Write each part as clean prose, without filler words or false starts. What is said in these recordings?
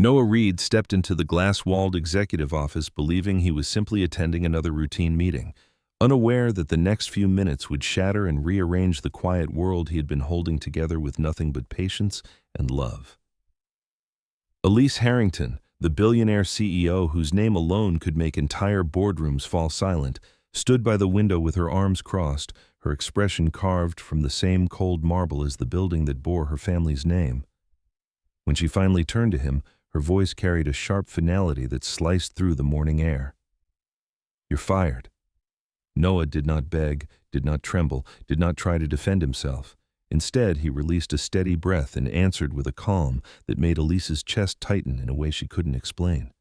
Noah Reed stepped into the glass-walled executive office believing he was simply attending another routine meeting, unaware that the next few minutes would shatter and rearrange the quiet world he had been holding together with nothing but patience and love. Elise Harrington, the billionaire CEO whose name alone could make entire boardrooms fall silent, stood by the window with her arms crossed, her expression carved from the same cold marble as the building that bore her family's name. When she finally turned to him, her voice carried a sharp finality that sliced through the morning air. "You're fired." Noah did not beg, did not tremble, did not try to defend himself. Instead, he released a steady breath and answered with a calm that made Elise's chest tighten in a way she couldn't explain.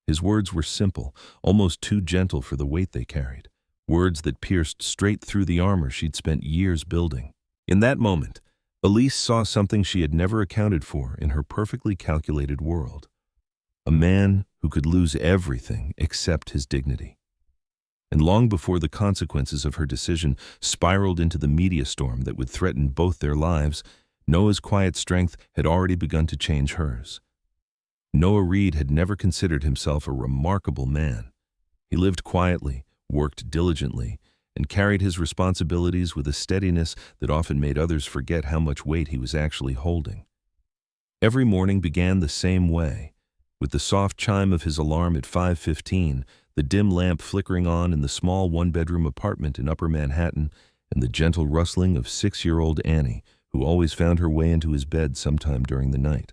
His words were simple, almost too gentle for the weight they carried, words that pierced straight through the armor she'd spent years building. In that moment, Elise saw something she had never accounted for in her perfectly calculated world. A man who could lose everything except his dignity. And long before the consequences of her decision spiraled into the media storm that would threaten both their lives, Noah's quiet strength had already begun to change hers. Noah Reed had never considered himself a remarkable man. He lived quietly, worked diligently, and carried his responsibilities with a steadiness that often made others forget how much weight he was actually holding. Every morning began the same way, with the soft chime of his alarm at 5:15, the dim lamp flickering on in the small one-bedroom apartment in Upper Manhattan, and the gentle rustling of 6-year-old Annie, who always found her way into his bed sometime during the night.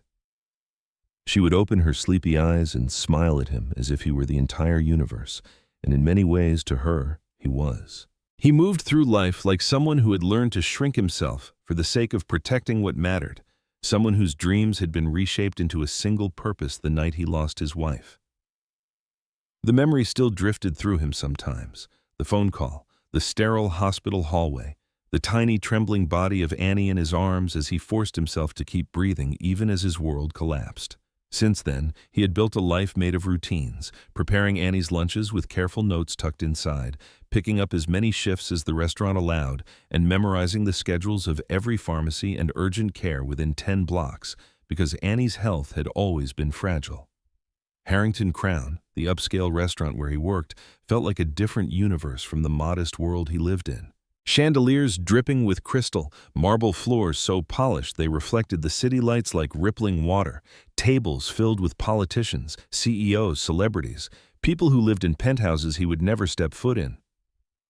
She would open her sleepy eyes and smile at him as if he were the entire universe, and in many ways to her, he was. He moved through life like someone who had learned to shrink himself for the sake of protecting what mattered, someone whose dreams had been reshaped into a single purpose the night he lost his wife. The memory still drifted through him sometimes, the phone call, the sterile hospital hallway, the tiny trembling body of Annie in his arms as he forced himself to keep breathing even as his world collapsed. Since then, he had built a life made of routines, preparing Annie's lunches with careful notes tucked inside, picking up as many shifts as the restaurant allowed, and memorizing the schedules of every pharmacy and urgent care within 10 blocks, because Annie's health had always been fragile. Harrington Crown, the upscale restaurant where he worked, felt like a different universe from the modest world he lived in. Chandeliers dripping with crystal, marble floors so polished they reflected the city lights like rippling water, tables filled with politicians, CEOs, celebrities, people who lived in penthouses he would never step foot in.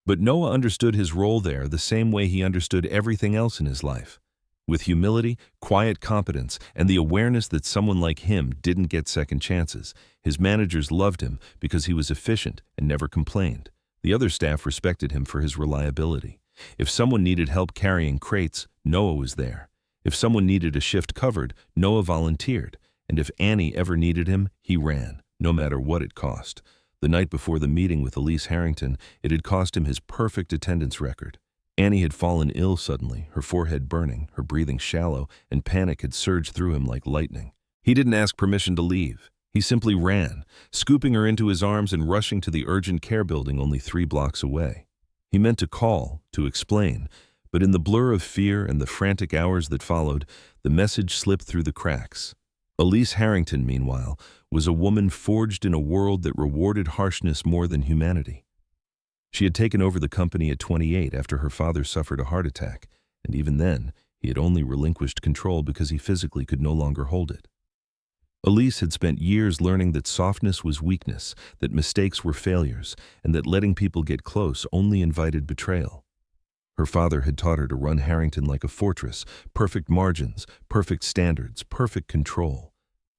But Noah understood his role there the same way he understood everything else in his life, with humility, quiet competence, and the awareness that someone like him didn't get second chances. His managers loved him because he was efficient and never complained. The other staff respected him for his reliability. If someone needed help carrying crates, Noah was there. If someone needed a shift covered, Noah volunteered. And if Annie ever needed him, he ran, no matter what it cost. The night before the meeting with Elise Harrington, it had cost him his perfect attendance record. Annie had fallen ill suddenly, her forehead burning, her breathing shallow, and panic had surged through him like lightning. He didn't ask permission to leave. He simply ran, scooping her into his arms and rushing to the urgent care building only 3 blocks away. He meant to call, to explain, but in the blur of fear and the frantic hours that followed, the message slipped through the cracks. Elise Harrington, meanwhile, was a woman forged in a world that rewarded harshness more than humanity. She had taken over the company at 28 after her father suffered a heart attack, and even then, he had only relinquished control because he physically could no longer hold it. Elise had spent years learning that softness was weakness, that mistakes were failures, and that letting people get close only invited betrayal. Her father had taught her to run Harrington like a fortress, perfect margins, perfect standards, perfect control.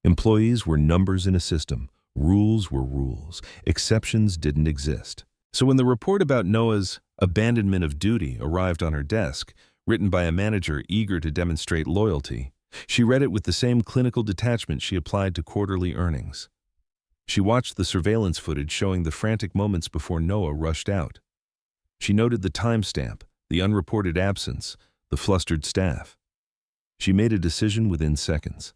Employees were numbers in a system, rules were rules, exceptions didn't exist. So when the report about Noah's abandonment of duty arrived on her desk, written by a manager eager to demonstrate loyalty, she read it with the same clinical detachment she applied to quarterly earnings. She watched the surveillance footage showing the frantic moments before Noah rushed out. She noted the timestamp, the unreported absence, the flustered staff. She made a decision within seconds.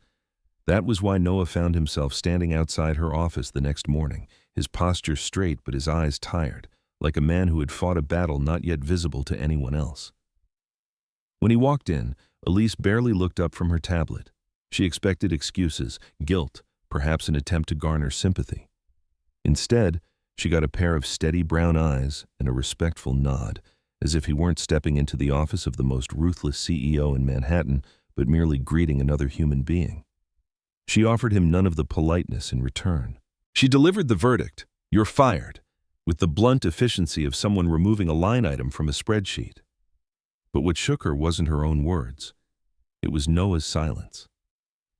That was why Noah found himself standing outside her office the next morning, his posture straight but his eyes tired, like a man who had fought a battle not yet visible to anyone else. When he walked in, Elise barely looked up from her tablet. She expected excuses, guilt, perhaps an attempt to garner sympathy. Instead, she got a pair of steady brown eyes and a respectful nod, as if he weren't stepping into the office of the most ruthless CEO in Manhattan, but merely greeting another human being. She offered him none of the politeness in return. She delivered the verdict, "You're fired," with the blunt efficiency of someone removing a line item from a spreadsheet. But what shook her wasn't her own words. It was Noah's silence.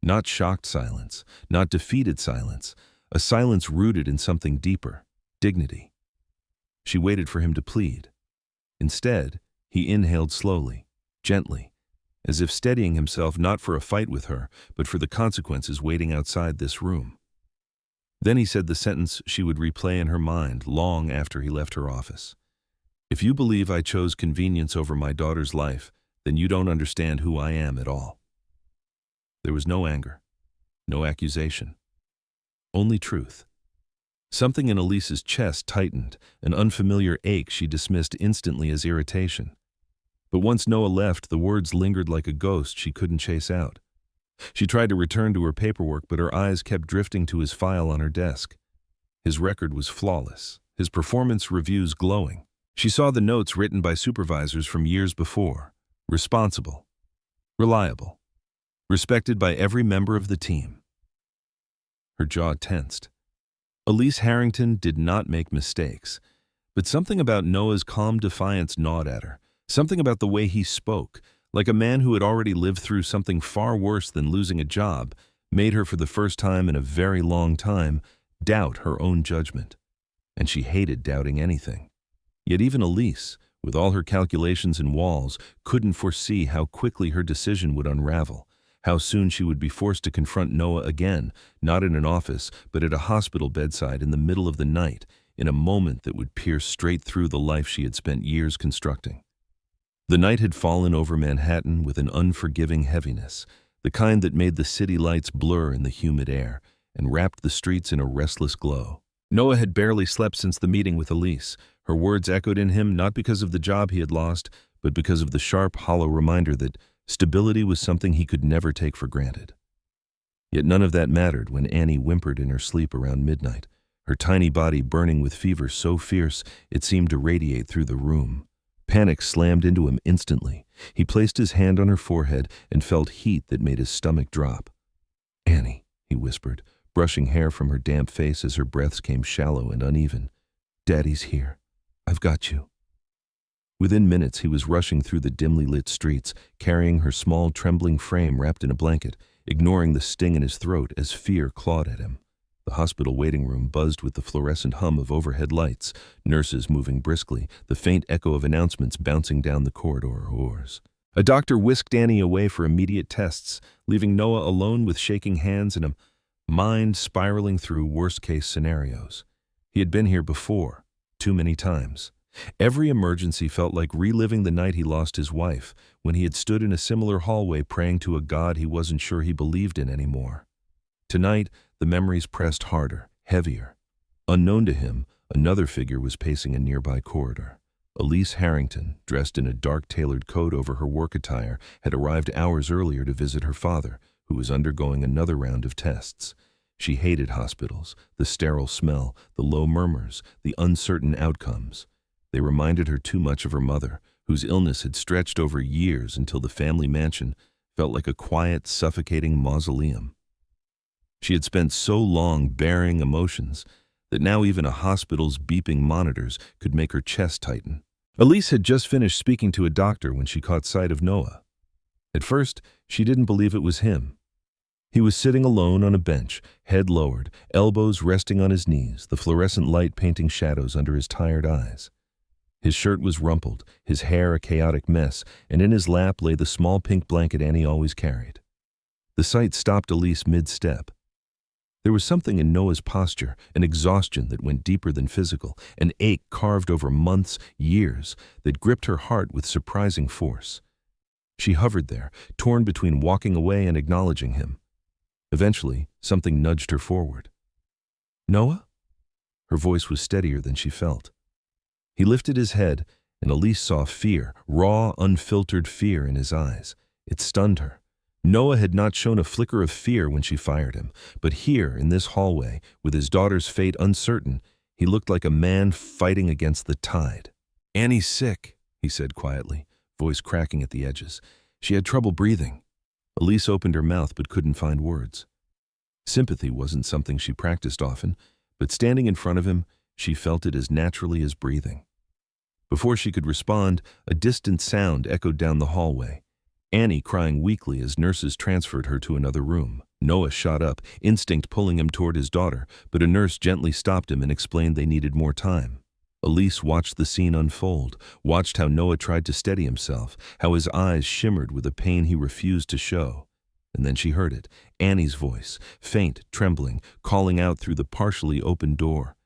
Not shocked silence, not defeated silence, a silence rooted in something deeper, dignity. She waited for him to plead. Instead, he inhaled slowly, gently, as if steadying himself not for a fight with her, but for the consequences waiting outside this room. Then he said the sentence she would replay in her mind long after he left her office. "If you believe I chose convenience over my daughter's life, then you don't understand who I am at all." There was no anger, no accusation, only truth. Something in Elise's chest tightened, an unfamiliar ache she dismissed instantly as irritation. But once Noah left, the words lingered like a ghost she couldn't chase out. She tried to return to her paperwork, but her eyes kept drifting to his file on her desk. His record was flawless, his performance reviews glowing. She saw the notes written by supervisors from years before. Responsible, reliable, respected by every member of the team. Her jaw tensed. Elise Harrington did not make mistakes, but something about Noah's calm defiance gnawed at her, something about the way he spoke, like a man who had already lived through something far worse than losing a job, made her for the first time in a very long time doubt her own judgment. And she hated doubting anything. Yet even Elise, with all her calculations and walls, couldn't foresee how quickly her decision would unravel. How soon she would be forced to confront Noah again, not in an office, but at a hospital bedside in the middle of the night, in a moment that would pierce straight through the life she had spent years constructing. The night had fallen over Manhattan with an unforgiving heaviness, the kind that made the city lights blur in the humid air and wrapped the streets in a restless glow. Noah had barely slept since the meeting with Elise. Her words echoed in him not because of the job he had lost, but because of the sharp, hollow reminder that stability was something he could never take for granted. Yet none of that mattered when Annie whimpered in her sleep around midnight, her tiny body burning with fever so fierce it seemed to radiate through the room. Panic slammed into him instantly. He placed his hand on her forehead and felt heat that made his stomach drop. "Annie," he whispered, brushing hair from her damp face as her breaths came shallow and uneven. "Daddy's here. I've got you." Within minutes, he was rushing through the dimly lit streets, carrying her small, trembling frame wrapped in a blanket, ignoring the sting in his throat as fear clawed at him. The hospital waiting room buzzed with the fluorescent hum of overhead lights, nurses moving briskly, the faint echo of announcements bouncing down the corridors. A doctor whisked Annie away for immediate tests, leaving Noah alone with shaking hands and a mind spiraling through worst-case scenarios. He had been here before, too many times. Every emergency felt like reliving the night he lost his wife, when he had stood in a similar hallway praying to a God he wasn't sure he believed in anymore. Tonight, the memories pressed harder, heavier. Unknown to him, another figure was pacing a nearby corridor. Elise Harrington, dressed in a dark tailored coat over her work attire, had arrived hours earlier to visit her father, who was undergoing another round of tests. She hated hospitals, the sterile smell, the low murmurs, the uncertain outcomes. They reminded her too much of her mother, whose illness had stretched over years until the family mansion felt like a quiet, suffocating mausoleum. She had spent so long bearing emotions that now even a hospital's beeping monitors could make her chest tighten. Elise had just finished speaking to a doctor when she caught sight of Noah. At first, she didn't believe it was him. He was sitting alone on a bench, head lowered, elbows resting on his knees, the fluorescent light painting shadows under his tired eyes. His shirt was rumpled, his hair a chaotic mess, and in his lap lay the small pink blanket Annie always carried. The sight stopped Elise mid-step. There was something in Noah's posture, an exhaustion that went deeper than physical, an ache carved over months, years, that gripped her heart with surprising force. She hovered there, torn between walking away and acknowledging him. Eventually, something nudged her forward. "Noah?" Her voice was steadier than she felt. He lifted his head, and Elise saw fear, raw, unfiltered fear in his eyes. It stunned her. Noah had not shown a flicker of fear when she fired him, but here, in this hallway, with his daughter's fate uncertain, he looked like a man fighting against the tide. "Annie's sick," he said quietly, voice cracking at the edges. She had trouble breathing. Elise opened her mouth but couldn't find words. Sympathy wasn't something she practiced often, but standing in front of him, she felt it as naturally as breathing. Before she could respond, a distant sound echoed down the hallway. Annie crying weakly as nurses transferred her to another room. Noah shot up, instinct pulling him toward his daughter, but a nurse gently stopped him and explained they needed more time. Elise watched the scene unfold, watched how Noah tried to steady himself, how his eyes shimmered with a pain he refused to show. And then she heard it, Annie's voice, faint, trembling, calling out through the partially open door.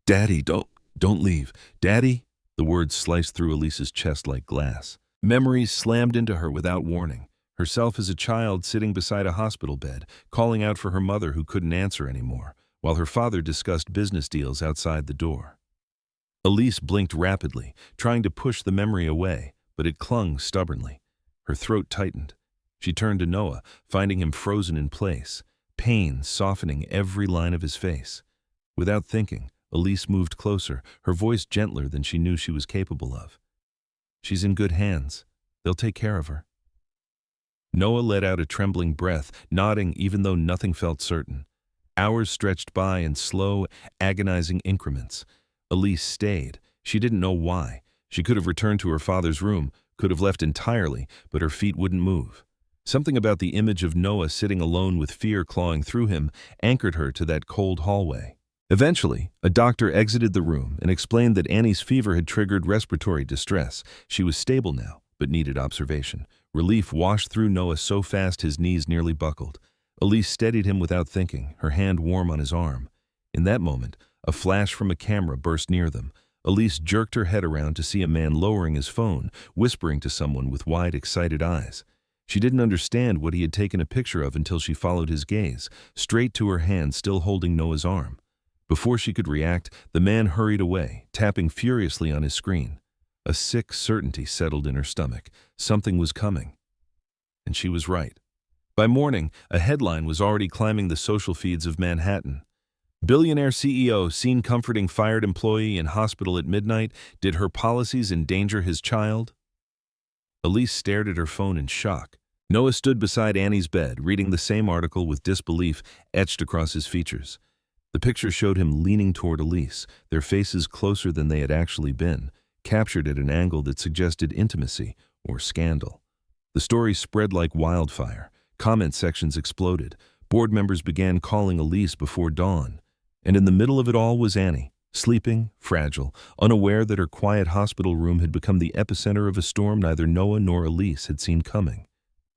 "Daddy, don't leave. Daddy?" The words sliced through Elise's chest like glass. Memories slammed into her without warning. Herself as a child sitting beside a hospital bed, calling out for her mother who couldn't answer anymore, while her father discussed business deals outside the door. Elise blinked rapidly, trying to push the memory away, but it clung stubbornly. Her throat tightened. She turned to Noah, finding him frozen in place, pain softening every line of his face. Without thinking, Elise moved closer, her voice gentler than she knew she was capable of. "She's in good hands. They'll take care of her." Noah let out a trembling breath, nodding even though nothing felt certain. Hours stretched by in slow, agonizing increments. Elise stayed. She didn't know why. She could have returned to her father's room, could have left entirely, but her feet wouldn't move. Something about the image of Noah sitting alone with fear clawing through him anchored her to that cold hallway. Eventually, a doctor exited the room and explained that Annie's fever had triggered respiratory distress. She was stable now, but needed observation. Relief washed through Noah so fast his knees nearly buckled. Elise steadied him without thinking, her hand warm on his arm. In that moment, a flash from a camera burst near them. Elise jerked her head around to see a man lowering his phone, whispering to someone with wide, excited eyes. She didn't understand what he had taken a picture of until she followed his gaze, straight to her hand still holding Noah's arm. Before she could react, the man hurried away, tapping furiously on his screen. A sick certainty settled in her stomach. Something was coming. And she was right. By morning, a headline was already climbing the social feeds of Manhattan. Billionaire CEO seen comforting fired employee in hospital at midnight. Did her policies endanger his child? Elise stared at her phone in shock. Noah stood beside Annie's bed, reading the same article with disbelief etched across his features. The picture showed him leaning toward Elise, their faces closer than they had actually been, captured at an angle that suggested intimacy or scandal. The story spread like wildfire. Comment sections exploded. Board members began calling Elise before dawn. And in the middle of it all was Annie, sleeping, fragile, unaware that her quiet hospital room had become the epicenter of a storm neither Noah nor Elise had seen coming.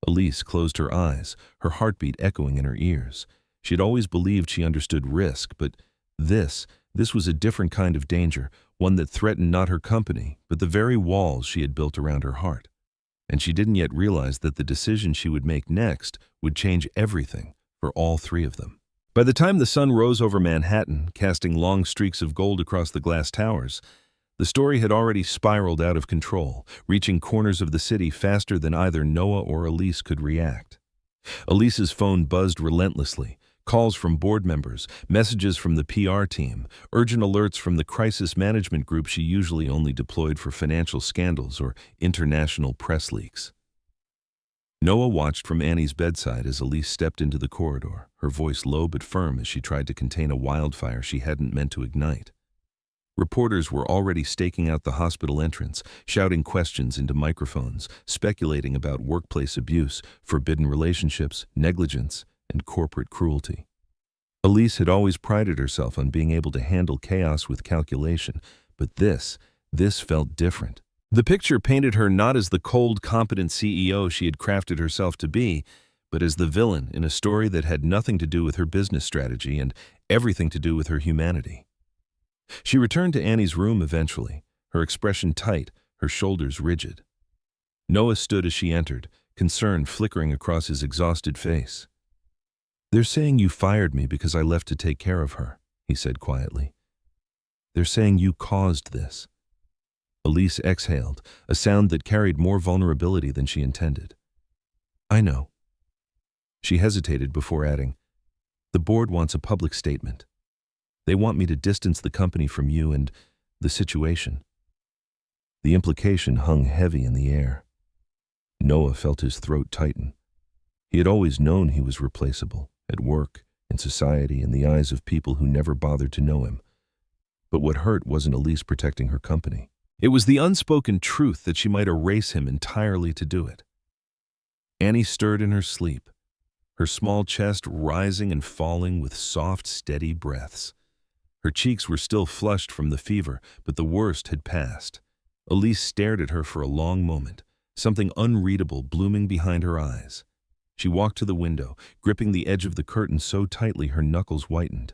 Elise closed her eyes, her heartbeat echoing in her ears. She had always believed she understood risk, but this was a different kind of danger, one that threatened not her company, but the very walls she had built around her heart. And she didn't yet realize that the decision she would make next would change everything for all three of them. By the time the sun rose over Manhattan, casting long streaks of gold across the glass towers, the story had already spiraled out of control, reaching corners of the city faster than either Noah or Elise could react. Elise's phone buzzed relentlessly. Calls from board members, messages from the PR team, urgent alerts from the crisis management group she usually only deployed for financial scandals or international press leaks. Noah watched from Annie's bedside as Elise stepped into the corridor, her voice low but firm as she tried to contain a wildfire she hadn't meant to ignite. Reporters were already staking out the hospital entrance, shouting questions into microphones, speculating about workplace abuse, forbidden relationships, negligence, and corporate cruelty. Elise had always prided herself on being able to handle chaos with calculation, but this felt different. The picture painted her not as the cold, competent CEO she had crafted herself to be, but as the villain in a story that had nothing to do with her business strategy and everything to do with her humanity. She returned to Annie's room eventually, her expression tight, her shoulders rigid. Noah stood as she entered, concern flickering across his exhausted face. "They're saying you fired me because I left to take care of her," he said quietly. "They're saying you caused this." Elise exhaled, a sound that carried more vulnerability than she intended. "I know. She hesitated before adding, "The board wants a public statement. They want me to distance the company from you and the situation." The implication hung heavy in the air. Noah felt his throat tighten. He had always known he was replaceable, at work, in society, in the eyes of people who never bothered to know him. But what hurt wasn't Elise protecting her company. It was the unspoken truth that she might erase him entirely to do it. Annie stirred in her sleep, her small chest rising and falling with soft, steady breaths. Her cheeks were still flushed from the fever, but the worst had passed. Elise stared at her for a long moment, something unreadable blooming behind her eyes. She walked to the window, gripping the edge of the curtain so tightly her knuckles whitened.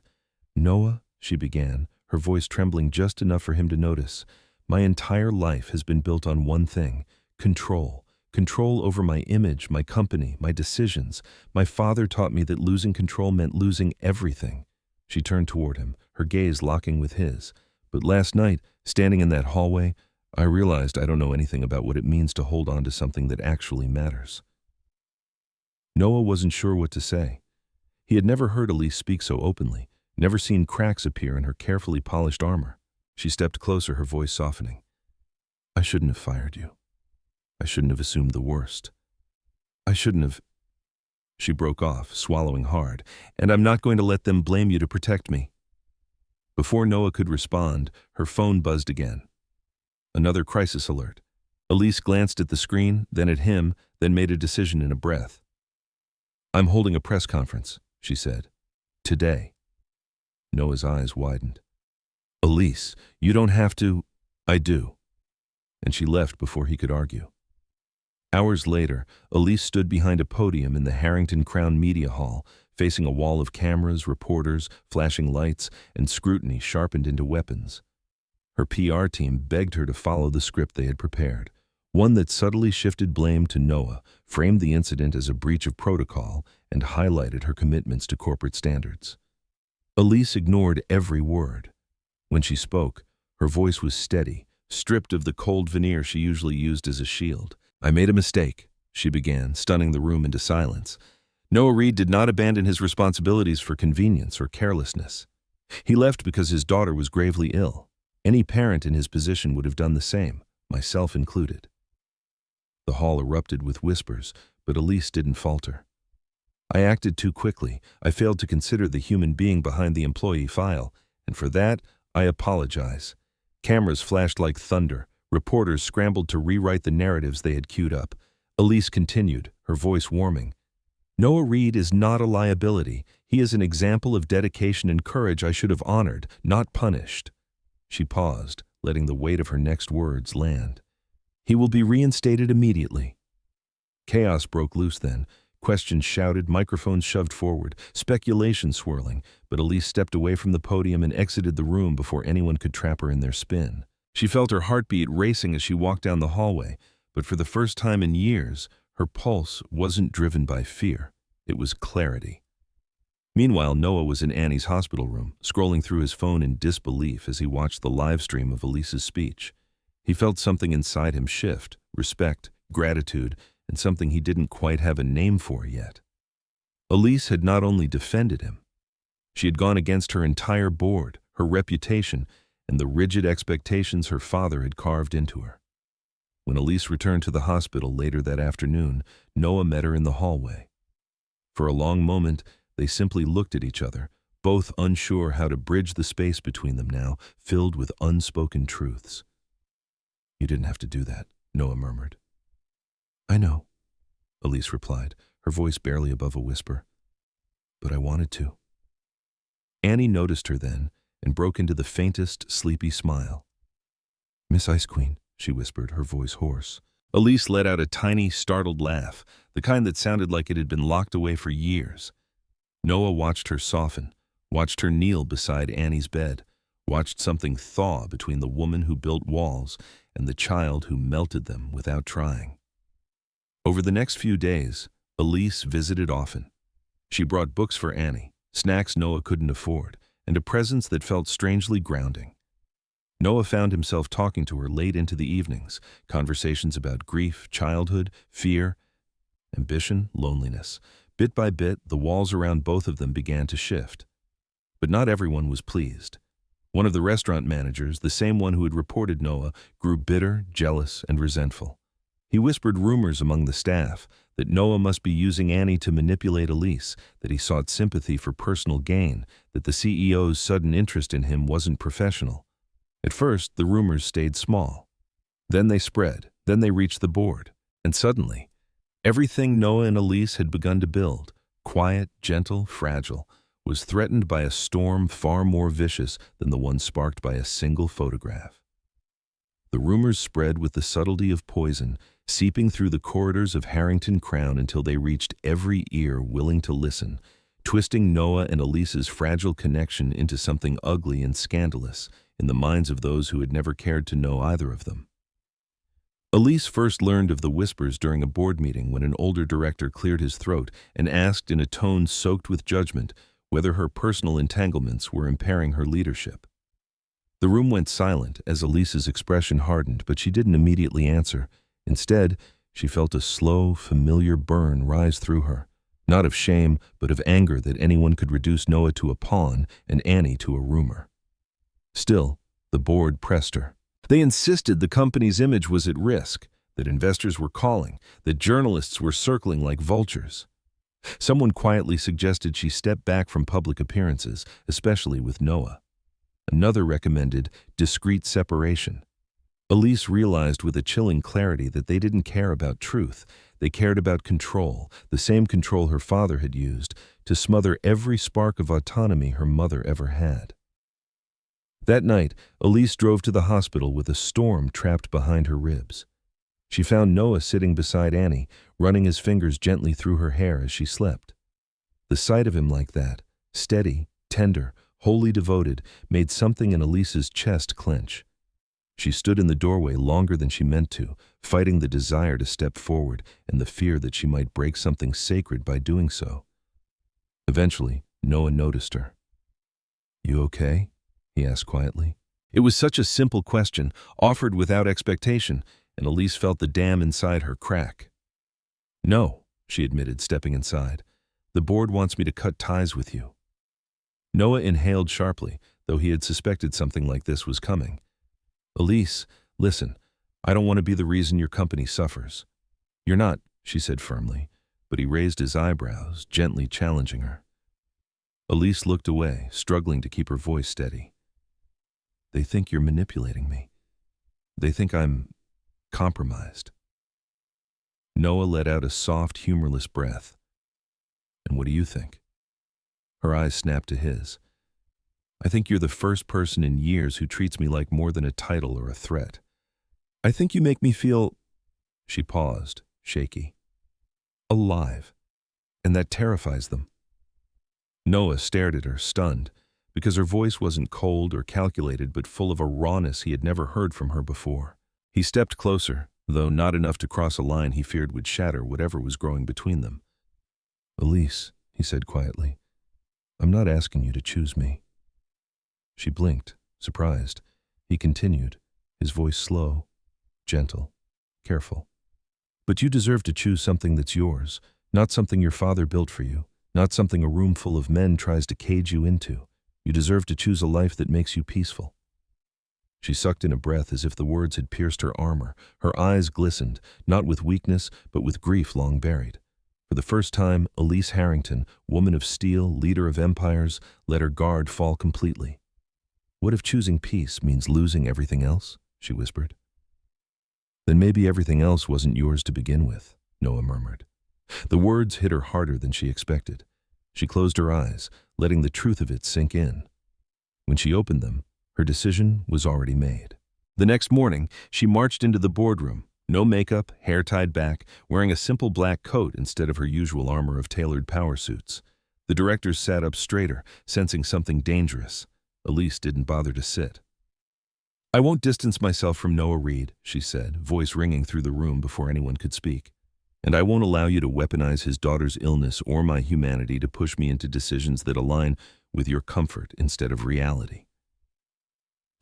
"Noah," she began, her voice trembling just enough for him to notice, "my entire life has been built on one thing: control. Control over my image, my company, my decisions. My father taught me that losing control meant losing everything." She turned toward him, her gaze locking with his. "But last night, standing in that hallway, I realized I don't know anything about what it means to hold on to something that actually matters." Noah wasn't sure what to say. He had never heard Elise speak so openly, never seen cracks appear in her carefully polished armor. She stepped closer, her voice softening. "I shouldn't have fired you. I shouldn't have assumed the worst. I shouldn't have—" She broke off, swallowing hard. "And I'm not going to let them blame you to protect me." Before Noah could respond, her phone buzzed again. Another crisis alert. Elise glanced at the screen, then at him, then made a decision in a breath. "I'm holding a press conference," she said. "Today." Noah's eyes widened. "Elise, you don't have to—" "I do." And she left before he could argue. Hours later, Elise stood behind a podium in the Harrington Crown Media Hall, facing a wall of cameras, reporters, flashing lights, and scrutiny sharpened into weapons. Her PR team begged her to follow the script they had prepared, one that subtly shifted blame to Noah, framed the incident as a breach of protocol, and highlighted her commitments to corporate standards. Elise ignored every word. When she spoke, her voice was steady, stripped of the cold veneer she usually used as a shield. "I made a mistake," she began, stunning the room into silence. Noah Reid did not abandon his responsibilities for convenience or carelessness. He left because his daughter was gravely ill. Any parent in his position would have done the same, myself included. The hall erupted with whispers, but Elise didn't falter. "I acted too quickly. I failed to consider the human being behind the employee file, and for that, I apologize." Cameras flashed like thunder. Reporters scrambled to rewrite the narratives they had queued up. Elise continued, her voice warming. "Noah Reid is not a liability. He is an example of dedication and courage I should have honored, not punished." She paused, letting the weight of her next words land. "He will be reinstated immediately." Chaos broke loose then. Questions shouted, microphones shoved forward, speculation swirling, but Elise stepped away from the podium and exited the room before anyone could trap her in their spin. She felt her heartbeat racing as she walked down the hallway, but for the first time in years, her pulse wasn't driven by fear. It was clarity. Meanwhile, Noah was in Annie's hospital room, scrolling through his phone in disbelief as he watched the live stream of Elise's speech. He felt something inside him shift, respect, gratitude, and something he didn't quite have a name for yet. Elise had not only defended him, she had gone against her entire board, her reputation, and the rigid expectations her father had carved into her. When Elise returned to the hospital later that afternoon, Noah met her in the hallway. For a long moment, they simply looked at each other, both unsure how to bridge the space between them now, filled with unspoken truths. "You didn't have to do that," Noah murmured. "I know," Elise replied, her voice barely above a whisper. "But I wanted to." Annie noticed her then and broke into the faintest, sleepy smile. "Miss Ice Queen," she whispered, her voice hoarse. Elise let out a tiny, startled laugh, the kind that sounded like it had been locked away for years. Noah watched her soften, watched her kneel beside Annie's bed, watched something thaw between the woman who built walls and the child who melted them without trying. Over the next few days, Elise visited often. She brought books for Annie, snacks Noah couldn't afford, and a presence that felt strangely grounding. Noah found himself talking to her late into the evenings, conversations about grief, childhood, fear, ambition, loneliness. Bit by bit, the walls around both of them began to shift. But not everyone was pleased. One of the restaurant managers, the same one who had reported Noah, grew bitter, jealous, and resentful. He whispered rumors among the staff that Noah must be using Annie to manipulate Elise, that he sought sympathy for personal gain, that the CEO's sudden interest in him wasn't professional. At first, the rumors stayed small. Then they spread, then they reached the board, and suddenly, everything Noah and Elise had begun to build, quiet, gentle, fragile, was threatened by a storm far more vicious than the one sparked by a single photograph. The rumors spread with the subtlety of poison, seeping through the corridors of Harrington Crown until they reached every ear willing to listen, twisting Noah and Elise's fragile connection into something ugly and scandalous in the minds of those who had never cared to know either of them. Elise first learned of the whispers during a board meeting when an older director cleared his throat and asked in a tone soaked with judgment whether her personal entanglements were impairing her leadership. The room went silent as Elise's expression hardened, but she didn't immediately answer. Instead, she felt a slow, familiar burn rise through her, not of shame, but of anger that anyone could reduce Noah to a pawn and Annie to a rumor. Still, the board pressed her. They insisted the company's image was at risk, that investors were calling, that journalists were circling like vultures. Someone quietly suggested she step back from public appearances, especially with Noah. Another recommended discreet separation. Elise realized with a chilling clarity that they didn't care about truth. They cared about control, the same control her father had used to smother every spark of autonomy her mother ever had. That night, Elise drove to the hospital with a storm trapped behind her ribs. She found Noah sitting beside Annie, running his fingers gently through her hair as she slept. The sight of him like that, steady, tender, wholly devoted, made something in Elise's chest clench. She stood in the doorway longer than she meant to, fighting the desire to step forward and the fear that she might break something sacred by doing so. Eventually, Noah noticed her. "You okay?" he asked quietly. It was such a simple question, offered without expectation, and Elise felt the dam inside her crack. "No," she admitted, stepping inside. "The board wants me to cut ties with you." Noah inhaled sharply, though he had suspected something like this was coming. "Elise, listen, I don't want to be the reason your company suffers." "You're not," she said firmly, but he raised his eyebrows, gently challenging her. Elise looked away, struggling to keep her voice steady. "They think you're manipulating me. They think I'm compromised." Noah let out a soft, humorless breath. "And what do you think?" Her eyes snapped to his. "I think you're the first person in years who treats me like more than a title or a threat. I think you make me feel—" She paused, shaky. "Alive. And that terrifies them." Noah stared at her, stunned, because her voice wasn't cold or calculated but full of a rawness he had never heard from her before. He stepped closer, though not enough to cross a line he feared would shatter whatever was growing between them. "Elise," he said quietly, "I'm not asking you to choose me." She blinked, surprised. He continued, his voice slow, gentle, careful. "But you deserve to choose something that's yours, not something your father built for you, not something a room full of men tries to cage you into. You deserve to choose a life that makes you peaceful." She sucked in a breath as if the words had pierced her armor. Her eyes glistened, not with weakness, but with grief long buried. For the first time, Elise Harrington, woman of steel, leader of empires, let her guard fall completely. "What if choosing peace means losing everything else?" she whispered. "Then maybe everything else wasn't yours to begin with," Noah murmured. The words hit her harder than she expected. She closed her eyes, letting the truth of it sink in. When she opened them, her decision was already made. The next morning, she marched into the boardroom, no makeup, hair tied back, wearing a simple black coat instead of her usual armor of tailored power suits. The directors sat up straighter, sensing something dangerous. Elise didn't bother to sit. "I won't distance myself from Noah Reed," she said, voice ringing through the room before anyone could speak. "And I won't allow you to weaponize his daughter's illness or my humanity to push me into decisions that align with your comfort instead of reality."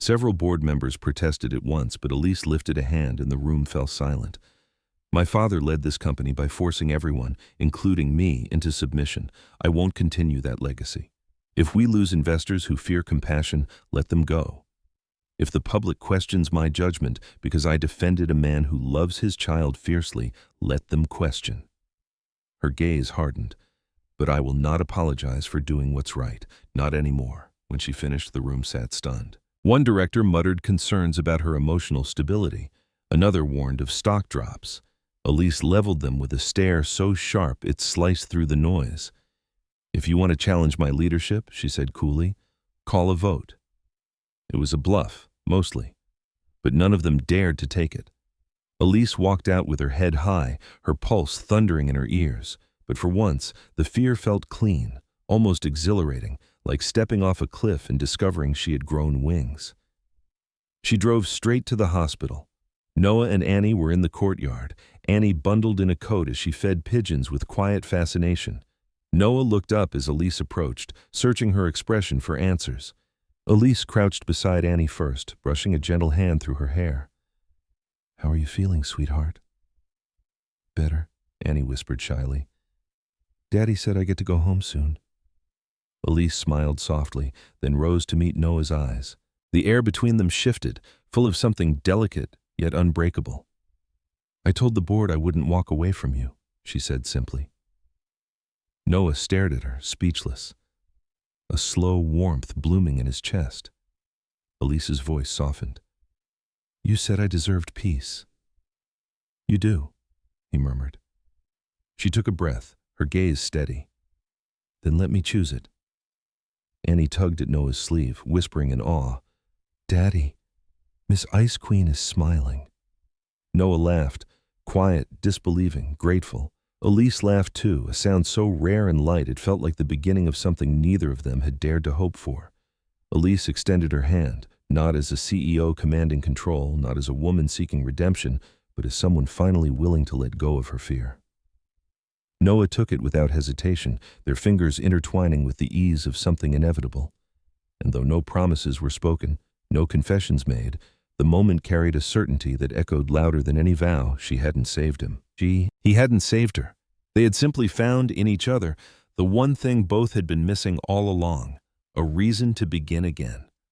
Several board members protested at once, but Elise lifted a hand and the room fell silent. My father led this company by forcing everyone, including me, into submission. I won't continue that legacy. If we lose investors who fear compassion, let them go. If the public questions my judgment because I defended a man who loves his child fiercely, let them question. Her gaze hardened. But I will not apologize for doing what's right, not anymore. When she finished, the room sat stunned. One director muttered concerns about her emotional stability. Another warned of stock drops. Elise leveled them with a stare so sharp it sliced through the noise. "If you want to challenge my leadership," she said coolly, "call a vote." It was a bluff, mostly, but none of them dared to take it. Elise walked out with her head high, her pulse thundering in her ears. But for once, the fear felt clean, almost exhilarating, like stepping off a cliff and discovering she had grown wings. She drove straight to the hospital. Noah and Annie were in the courtyard, Annie bundled in a coat as she fed pigeons with quiet fascination. Noah looked up as Elise approached, searching her expression for answers. Elise crouched beside Annie first, brushing a gentle hand through her hair. "How are you feeling, sweetheart?" "Better," Annie whispered shyly. "Daddy said I get to go home soon." Elise smiled softly, then rose to meet Noah's eyes. The air between them shifted, full of something delicate yet unbreakable. "I told the board I wouldn't walk away from you," she said simply. Noah stared at her, speechless, a slow warmth blooming in his chest. Elise's voice softened. "You said I deserved peace." "You do," he murmured. She took a breath, her gaze steady. "Then let me choose it." Annie tugged at Noah's sleeve, whispering in awe, "Daddy, Miss Ice Queen is smiling." Noah laughed, quiet, disbelieving, grateful. Elise laughed too, a sound so rare and light it felt like the beginning of something neither of them had dared to hope for. Elise extended her hand, not as a CEO commanding control, not as a woman seeking redemption, but as someone finally willing to let go of her fear. Noah took it without hesitation, their fingers intertwining with the ease of something inevitable. And though no promises were spoken, no confessions made, the moment carried a certainty that echoed louder than any vow she hadn't saved him. He hadn't saved her. They had simply found in each other the one thing both had been missing all along, a reason to begin again.